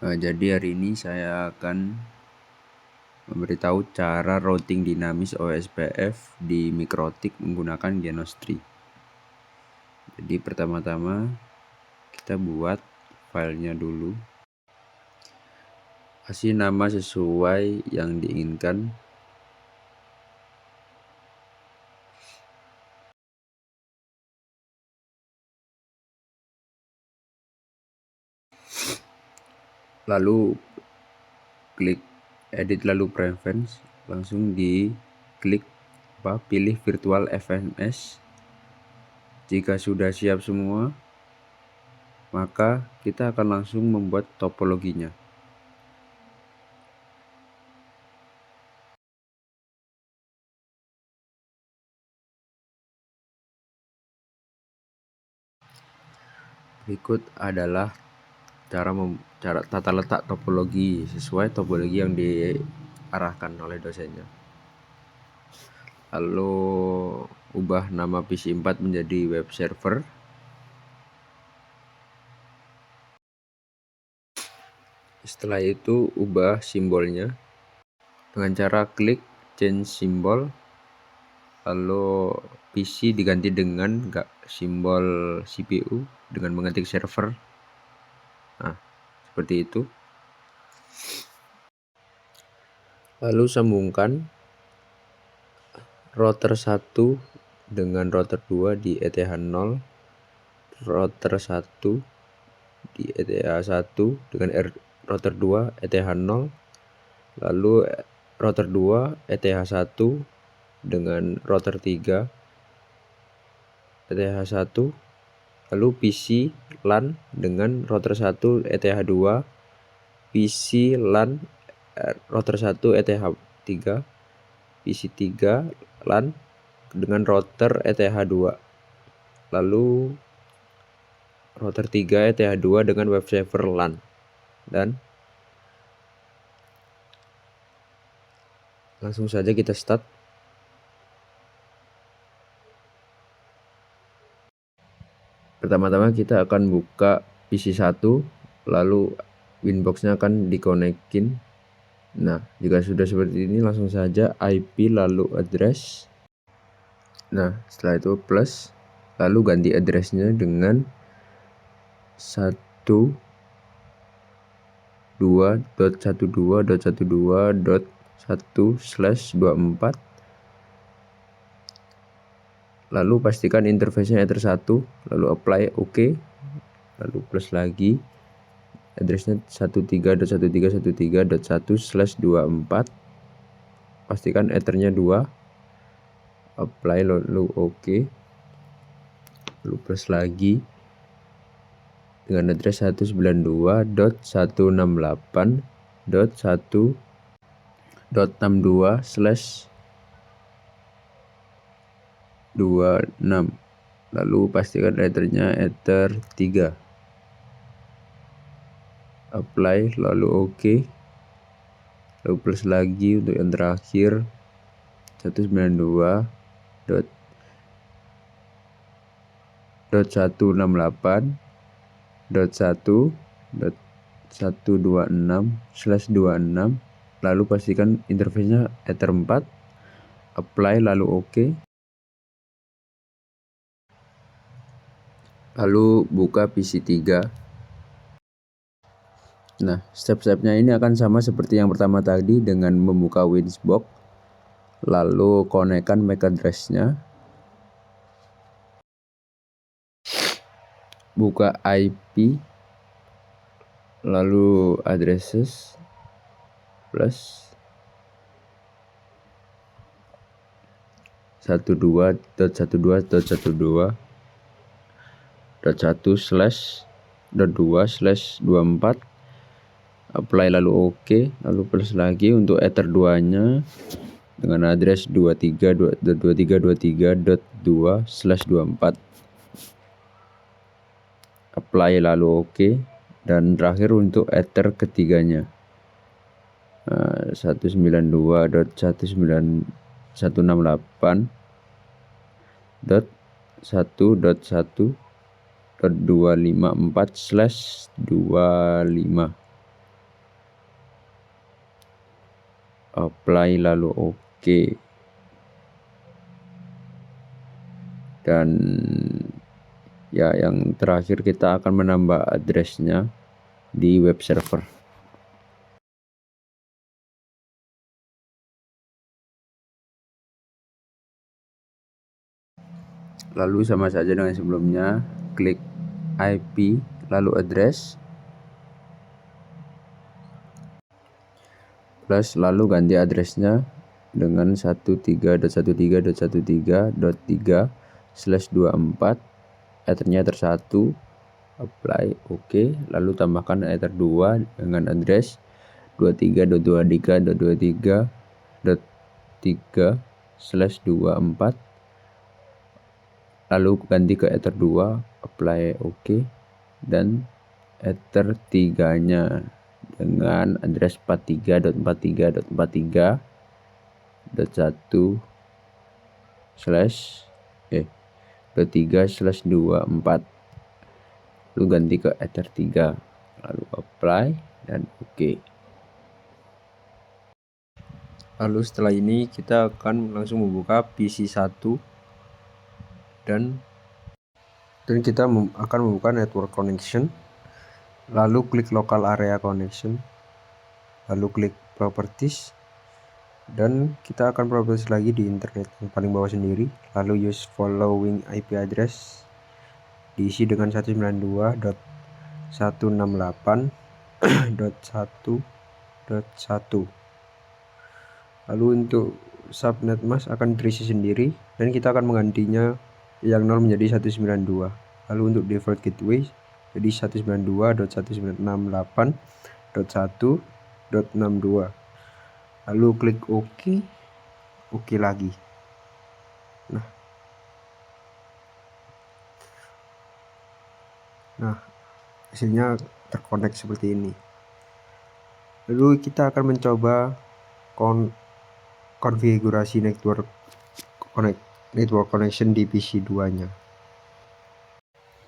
Jadi hari ini saya akan memberitahu cara routing dinamis OSPF di Mikrotik menggunakan Genostri. Jadi pertama-tama kita buat filenya dulu, kasih nama sesuai yang diinginkan. Lalu klik edit, lalu preference, langsung diklik pilih virtual FMS. Jika sudah siap semua, maka kita akan langsung membuat topologinya. Berikut adalah cara tata letak topologi sesuai topologi yang diarahkan oleh dosennya. Lalu ubah nama PC4 menjadi web server. Setelah itu ubah simbolnya dengan cara klik change symbol, lalu PC diganti dengan simbol CPU dengan mengetik server. Nah, seperti itu. Lalu sambungkan router 1 dengan router 2 di ETH0, router 1 di ETH1 dengan router 2 ETH0, lalu router 2 ETH1 dengan router 3 ETH1, lalu PC LAN dengan router 1 ETH2, PC LAN router 1 ETH3, PC 3 LAN dengan router ETH2, lalu router 3 ETH2 dengan web server LAN, dan langsung saja kita start. Pertama-tama kita akan buka PC1, lalu Winbox-nya akan dikonekin. Nah, jika sudah seperti ini langsung saja IP lalu address. Nah, setelah itu plus, lalu ganti addressnya dengan 12.12.12.1/24. Lalu pastikan interface-nya Ether 1, lalu apply OK, lalu plus lagi addressnya 13.13.13.1/24, pastikan Ethernya 2, apply lalu OK, lalu plus lagi dengan address 192.168.1.62/26, lalu pastikan Ethernya Ether 3, apply lalu OK, lalu plus lagi untuk yang terakhir 192.1.1.126/26, lalu pastikan interface-nya Ether 4, apply lalu OK, lalu buka PC3. Nah, step-stepnya ini akan sama seperti yang pertama tadi dengan membuka Winbox, lalu konekkan MAC address-nya, buka IP, lalu addresses plus 12.12.12.1/2/24, apply lalu OK, lalu plus lagi untuk Ether 2-nya dengan address 23.23.23.2/24, apply lalu OK, dan terakhir untuk Ether ketiganya 192.168.1.1.254/25, apply lalu oke. Dan ya yang terakhir kita akan menambah addressnya di web server. Lalu sama saja dengan sebelumnya, klik IP lalu address plus lalu ganti addressnya dengan 13.13.13.3/24 ethernya ether 1 apply oke, lalu tambahkan ether 2 dengan address 23.23.23.3/24 lalu ganti ke ether 2 apply oke, dan ether 3 nya dengan address 43.43.1/3/24 lalu ganti ke ether 3 lalu apply dan oke. Lalu setelah ini kita akan langsung membuka PC 1 dan kita akan membuka network connection, lalu klik local area connection, lalu klik properties, dan kita akan properties lagi di internet yang paling bawah sendiri, lalu use following IP address diisi dengan 192.168.1.1. lalu untuk subnet mask akan terisi sendiri dan kita akan menggantinya yang 0 menjadi 192. Lalu untuk default gateway jadi 192.168.1.62. lalu klik OK, oke lagi. Nah hasilnya terkonek seperti ini. Lalu kita akan mencoba konfigurasi network connection di PC 2 nya.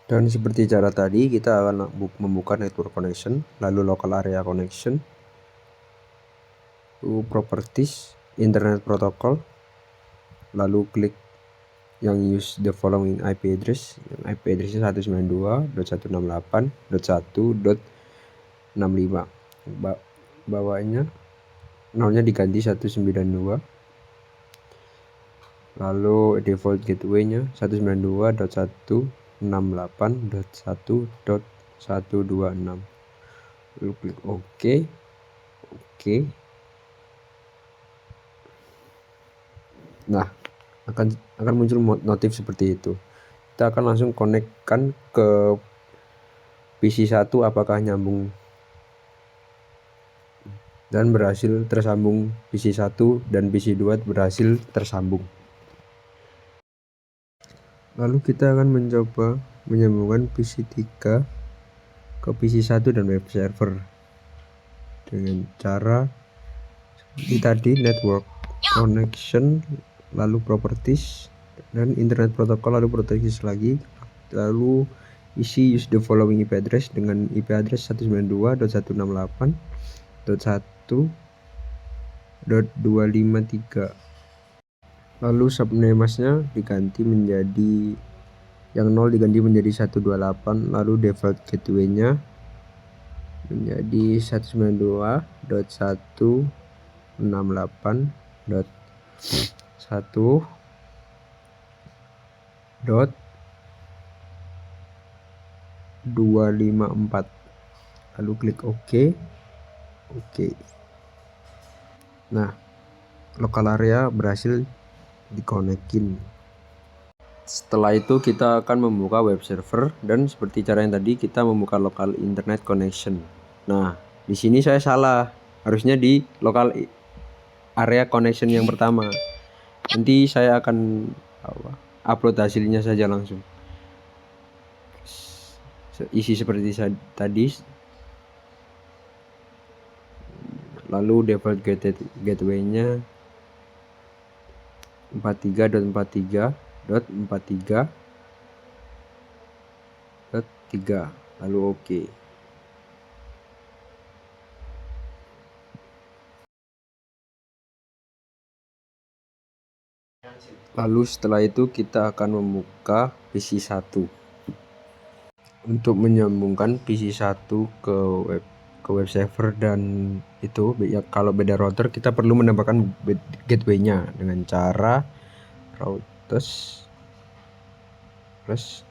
Dan seperti cara tadi, kita akan membuka network connection, lalu local area connection, lalu properties, internet protocol, lalu klik yang use the following IP address. IP addressnya 192.168.1.65. Bawahnya nolnya diganti 192. Lalu default gateway-nya 192.168.1.126. lalu klik OK. Nah akan muncul notif seperti itu. Kita akan langsung konekkan ke PC 1 apakah nyambung dan berhasil tersambung. PC 1 dan PC 2 berhasil tersambung. Lalu kita akan mencoba menyambungkan PC 3 ke PC 1 dan web server dengan cara seperti tadi, network connection, lalu properties, dan internet protocol, lalu properties lagi, lalu isi use the following IP address dengan IP address 192.168.1.253. lalu subnet masknya diganti menjadi yang 0 diganti menjadi 128, lalu default gateway-nya menjadi 192.168.1.254. lalu klik OK. Nah local area berhasil dikonekin. Setelah itu kita akan membuka web server dan seperti cara yang tadi kita membuka local internet connection. Nah di sini saya salah, harusnya di local area connection yang pertama. Nanti saya akan upload hasilnya saja langsung. Isi seperti tadi. Lalu default gateway-nya 43.43.43.3 lalu OK. Lalu setelah itu kita akan membuka PC1 untuk menyambungkan PC1 ke web server. Dan itu ya, kalau beda router kita perlu menambahkan gateway-nya dengan cara routers plus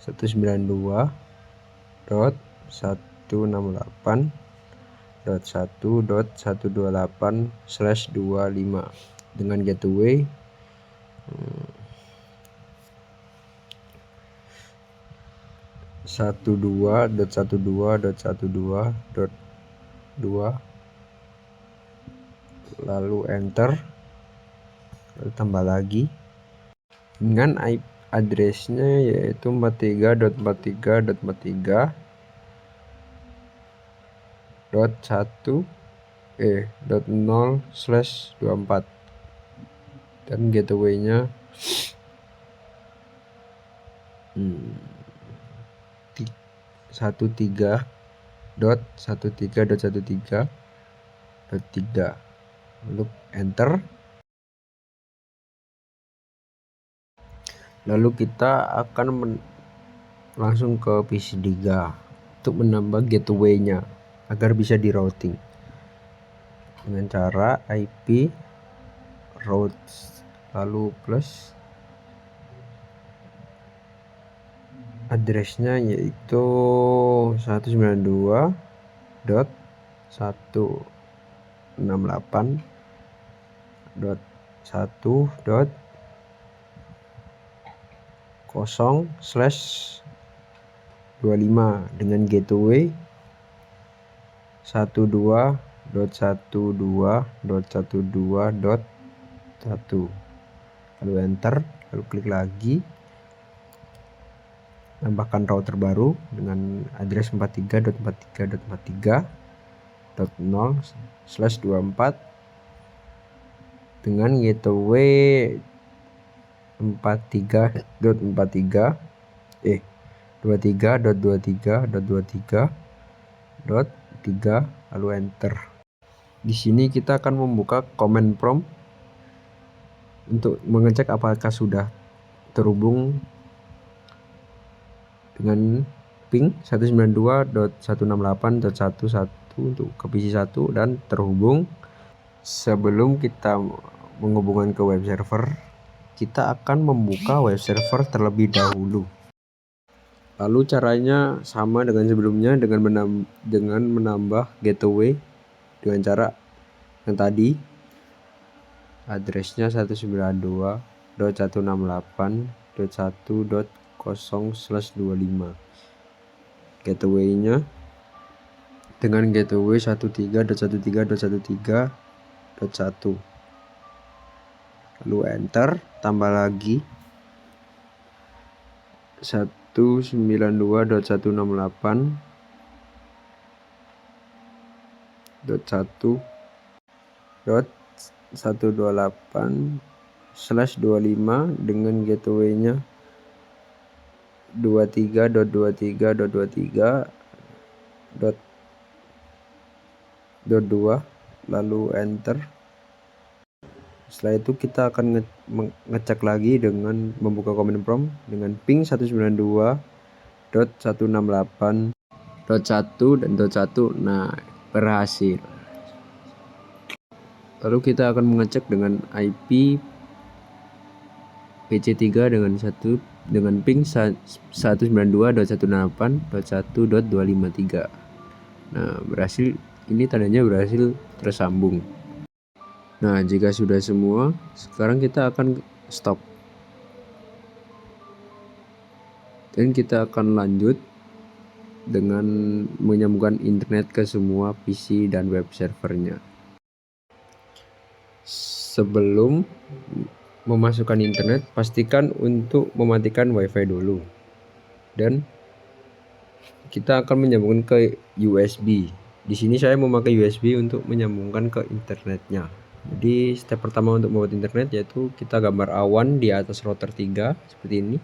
192.168.1.128/25 dengan gateway 12.12.12.2, lalu enter, lalu tambah lagi dengan IP addressnya yaitu 43.43.1.0/24 dan gateway-nya 13.13.13.3, lalu enter. Lalu kita akan langsung ke PC3 untuk menambah gateway-nya agar bisa di routing dengan cara IP routes lalu plus addressnya yaitu 192.168.0/25 dengan gateway 12.12.12.1, lalu enter, lalu klik lagi, tambahkan router baru dengan address 43.43.43.0/24 dengan gateway 23.23.23.3, lalu enter. Di sini kita akan membuka command prompt untuk mengecek apakah sudah terhubung dengan ping 192.168.1.1 untuk ke PC1 dan terhubung. Sebelum kita menghubungkan ke web server, kita akan membuka web server terlebih dahulu. Lalu caranya sama dengan sebelumnya, dengan menambah gateway dengan cara yang tadi, addressnya 192.168.1.0/25, gateway-nya dengan gateway 13.13.13.1, lalu enter, tambah lagi 192.168.128/25 dengan gateway-nya 23.23.23.2, lalu enter. Setelah itu kita akan ngecek lagi dengan membuka command prompt dengan ping 192.168.1 dan .1. Nah, berhasil. Lalu kita akan mengecek dengan IP PC3 dengan ping 192.168.1.253. Nah, berhasil. Ini tandanya berhasil tersambung. Nah, jika sudah semua, sekarang kita akan stop. Dan kita akan lanjut dengan menyambungkan internet ke semua PC dan web servernya. Sebelum memasukkan internet, pastikan untuk mematikan WiFi dulu. Dan kita akan menyambungkan ke USB. Di sini saya memakai USB untuk menyambungkan ke internetnya. Jadi step pertama untuk membuat internet yaitu kita gambar awan di atas router 3 seperti ini.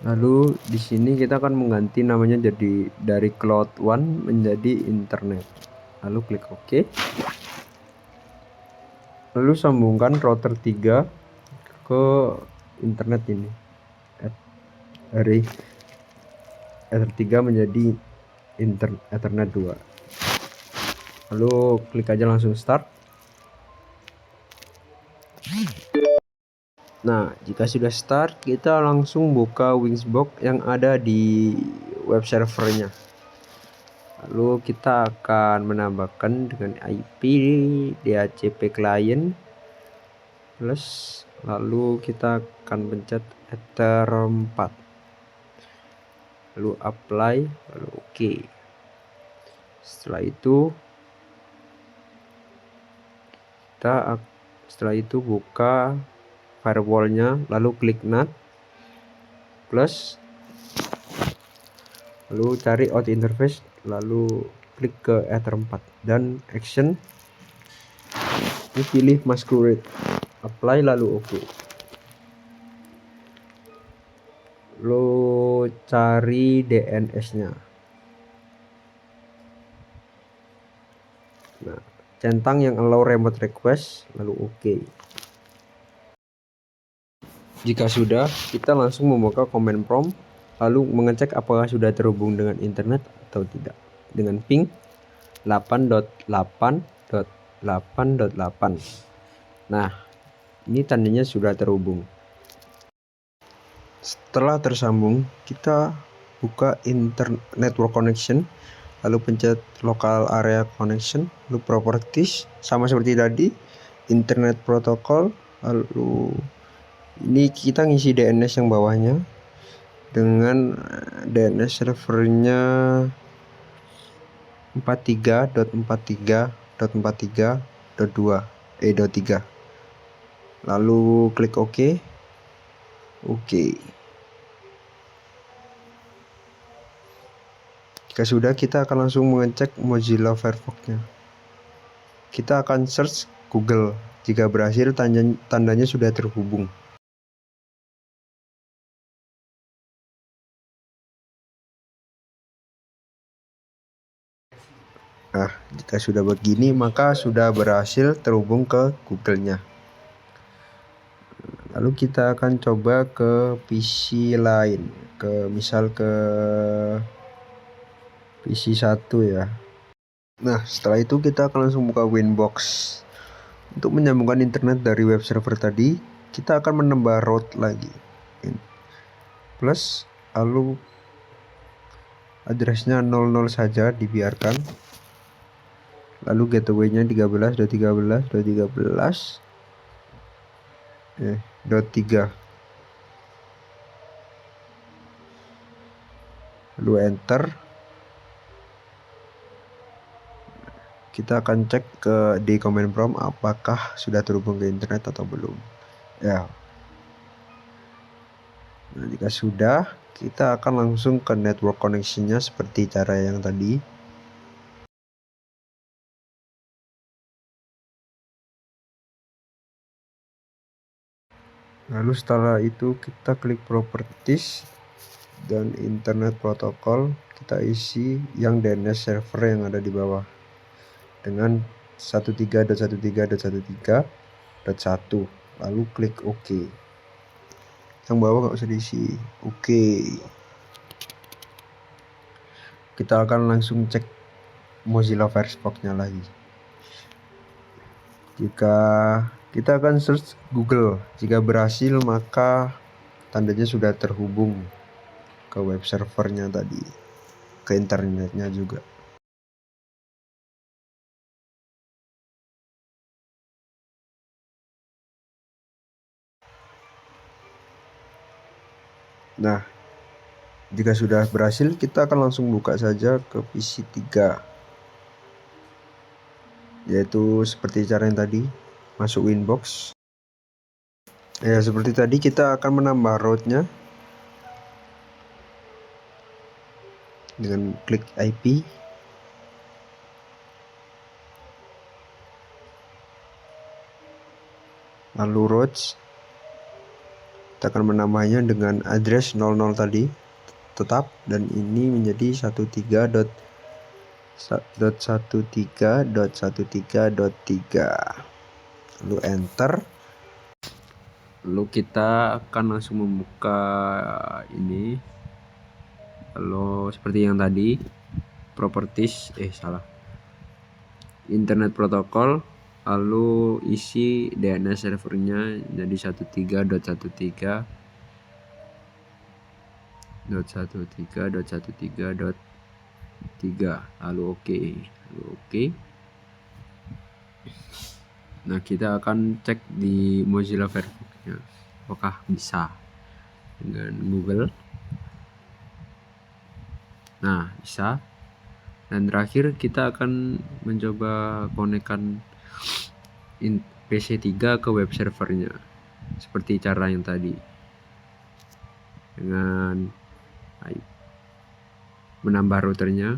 Lalu di sini kita akan mengganti namanya jadi dari Cloud One menjadi internet. Lalu klik OK. lalu sambungkan router 3 ke internet ini dari Ether 3 menjadi Ethernet 2. Lalu klik aja langsung start. Nah, jika sudah start, kita langsung buka Wingsbox yang ada di web servernya. Lalu kita akan menambahkan dengan IP DHCP client plus, lalu kita akan pencet Ether 4, lalu apply, lalu oke. Setelah itu buka firewallnya, lalu klik NAT plus, lalu cari out interface, lalu klik ke Ether 4 dan action ini pilih Masquerade, apply, lalu oke. Lalu cari DNS nya, nah centang yang allow remote request, lalu oke. Jika sudah, kita langsung membuka command prompt, lalu mengecek apakah sudah terhubung dengan internet atau tidak dengan ping 8.8.8.8. Nah, ini tandanya sudah terhubung. Setelah tersambung, kita buka network connection, lalu pencet local area connection, lalu properties, sama seperti tadi, internet protocol, lalu ini kita ngisi DNS yang bawahnya dengan DNS servernya 43.43.43.2 lalu klik OK. Jika sudah, kita akan langsung mengecek Mozilla Firefox-nya. Kita akan search Google. Jika berhasil, tandanya sudah terhubung. Nah, jika sudah begini, maka sudah berhasil terhubung ke Google-nya. Lalu kita akan coba ke PC lain, misal ke PC 1 ya. Nah, setelah itu kita akan langsung buka Winbox. Untuk menyambungkan internet dari web server tadi, kita akan menambah route lagi. Plus, lalu addressnya 00 saja dibiarkan. Lalu gateway-nya 13.13.13.3. Lalu enter. Kita akan cek di command prompt apakah sudah terhubung ke internet atau belum. Ya. Nah, jika sudah, kita akan langsung ke network connection-nya seperti cara yang tadi. Lalu setelah itu kita klik properties dan internet protocol, kita isi yang DNS server yang ada di bawah dengan 13.13.13.1, lalu klik OK. Yang bawah nggak usah diisi. Oke. Kita akan langsung cek Mozilla Firefox-nya lagi. Jika kita akan search Google, jika berhasil maka tandanya sudah terhubung ke web servernya tadi, ke internetnya juga. Nah, jika sudah berhasil, kita akan langsung buka saja ke PC 3, yaitu seperti cara yang tadi, masuk Winbox. Ya, seperti tadi kita akan menambah route-nya dengan klik IP, lalu routes. Kita akan menambahnya dengan address 00 tadi tetap, dan ini menjadi 13.13.13.3. lalu enter. Lalu kita akan langsung membuka ini. Lalu seperti yang tadi, properties, internet protokol, lalu isi DNS servernya jadi 13.113.113.3, lalu oke. Nah, kita akan cek di Mozilla Firefox-nya apakah bisa dengan Google. Nah, bisa. Dan terakhir kita akan mencoba konekkan PC3 ke web servernya seperti cara yang tadi, dengan menambah routernya,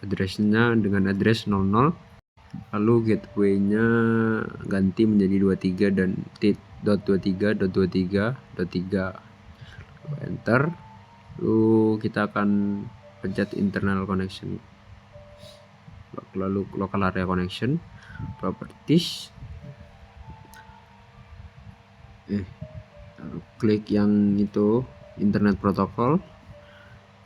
addressnya dengan address 00, lalu gateway-nya ganti menjadi 23 dan .23.23.3. Enter. Lalu kita akan pencet internal connection, lalu local area connection, properties, lalu klik yang itu internet protokol.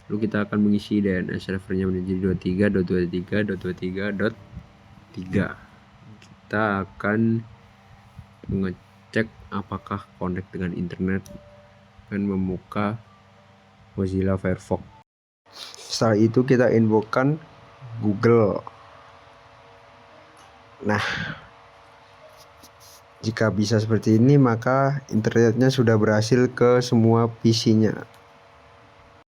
Lalu kita akan mengisi DNS servernya menjadi 23.23.23.3. Kita akan mengecek apakah connect dengan internet dan membuka Mozilla Firefox. Setelah itu kita infokan Google. Nah, jika bisa seperti ini, maka internetnya sudah berhasil ke semua PC-nya.